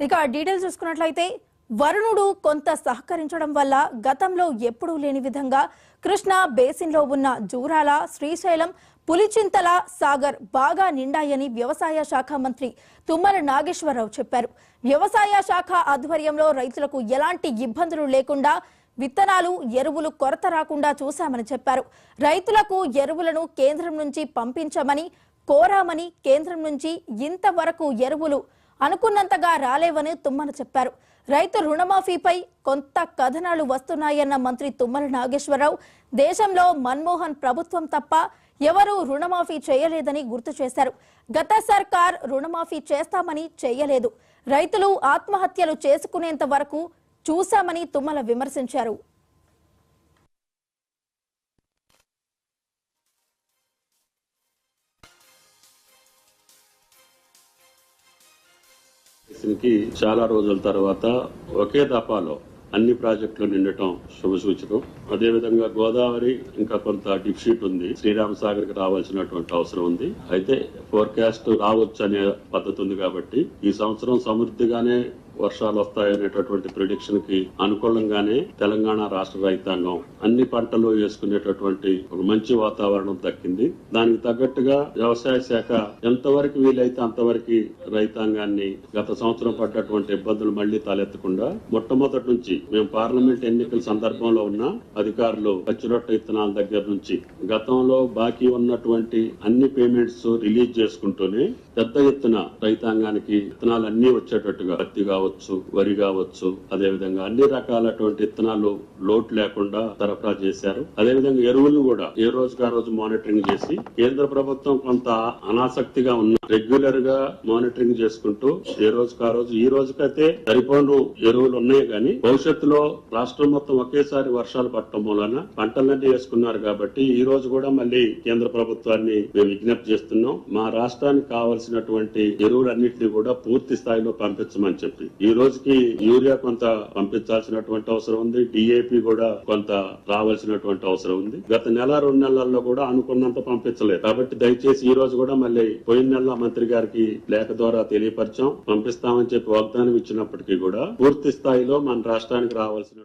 ఇక డీటెయిల్స్ చూసుకున్నట్లయితే వరుణుడు కొంత సహకరించడం వల్ల గతంలో ఎప్పుడూ లేని విధంగా కృష్ణా బేసిన్లో ఉన్న జూరాల, శ్రీశైలం, పులిచింతల, సాగర్ బాగా నిండాయని వ్యవసాయ శాఖ మంత్రి తుమ్మల నాగేశ్వరరావు చెప్పారు. వ్యవసాయ శాఖ ఆధ్వర్యంలో రైతులకు ఎలాంటి ఇబ్బందులు లేకుండా విత్తనాలు, ఎరువులు కొరత రాకుండా చూశామని చెప్పారు. రైతులకు ఎరువులను కేంద్రం నుంచి పంపించమని కోరామని, కేంద్రం నుంచి ఇంతవరకు ఎరువులు అనుకున్నంతగా రాలేవని తుమ్మల చెప్పారు. రైతు రుణమాఫీపై కొంత కథనాలు వస్తున్నాయన్న మంత్రి తుమ్మల నాగేశ్వరరావు దేశంలో మన్మోహన్ ప్రభుత్వం తప్ప ఎవరూ రుణమాఫీ చేయలేదని గుర్తు చేశారు. గత సర్కార్ రుణమాఫీ చేస్తామని చేయలేదు, రైతులు ఆత్మహత్యలు చేసుకునేంత వరకు చూశామని తుమ్మల విమర్శించారు. చాలా రోజుల తర్వాత ఒకే దఫాలో అన్ని ప్రాజెక్టులు నిండటం శుభసూచకం. అదేవిధంగా గోదావరి ఇంకా కొంత డిఫిసిట్ ఉంది, శ్రీరామ్ సాగర్ కి రావాల్సినటువంటి అవసరం ఉంది. అయితే ఫోర్కాస్ట్ రావచ్చు అనే పద్ధతి ఉంది కాబట్టి ఈ సంవత్సరం సమృద్ధిగానే వర్షాలు వస్తాయనేటటువంటి ప్రిడిక్షన్ కి అనుకూలంగానే తెలంగాణ రాష్ట్ర రైతాంగం అన్ని పంటలు వేసుకునేటటువంటి ఒక మంచి వాతావరణం దక్కింది. దానికి తగ్గట్టుగా వ్యవసాయ శాఖ ఎంతవరకు వీలైతే అంతవరకు రైతాంగాన్ని గత సంవత్సరం పడ్డటువంటి ఇబ్బందులు మళ్లీ తలెత్తకుండా మొట్టమొదటి నుంచి మేము పార్లమెంట్ ఎన్నికల సందర్భంలో ఉన్న అధికారులు పచ్చిరొట్ట విత్తనాల దగ్గర నుంచి గతంలో బాకీ ఉన్నటువంటి అన్ని పేమెంట్స్ రిలీజ్ చేసుకుంటూనే పెద్ద ఎత్తున రైతాంగానికి విత్తనాలు అన్ని వచ్చేటట్టుగా పత్తి కావచ్చు, వరి కావచ్చు, అదేవిధంగా అన్ని రకాలటువంటి విత్తనాలు లోటు లేకుండా సరఫరా చేశారు. అదేవిధంగా ఎరువులను కూడా ఏ రోజుకు ఆ రోజు మానిటరింగ్ చేసి కేంద్ర ప్రభుత్వం కొంత అనాసక్తిగా ఉన్న రెగ్యులర్ గా మానిటరింగ్ చేసుకుంటూ ఏ రోజుకు ఆ రోజు ఈ రోజుకైతే సరిపోను ఎరువులు ఉన్నాయి కానీ భవిష్యత్తులో రాష్ట్రం మొత్తం ఒకేసారి వర్షాలు పడటం మూలన పంటలన్నీ వేసుకున్నారు కాబట్టి ఈ రోజు కూడా మళ్ళీ కేంద్ర ప్రభుత్వాన్ని మేము విజ్ఞప్తి చేస్తున్నాం. మా రాష్ట్రానికి కావాల్సినటువంటి ఎరువులన్నింటినీ కూడా పూర్తి స్థాయిలో పంపించమని చెప్పి ఈ రోజుకి యూరియా కొంత పంపించాల్సినటువంటి అవసరం ఉంది, డిఏపి కూడా కొంత రావాల్సినటువంటి అవసరం ఉంది. గత నెల 2 నెలల్లో కూడా అనుకున్నంత పంపించలేదు కాబట్టి దయచేసి ఈ రోజు కూడా మళ్ళీ పోయిన నెల మంత్రి గారికి లేఖ ద్వారా తెలియపరిచాం, పంపిస్తామని చెప్పి వాగ్దానం ఇచ్చినప్పటికీ కూడా పూర్తి స్థాయిలో మన రాష్ట్రానికి రావాల్సిన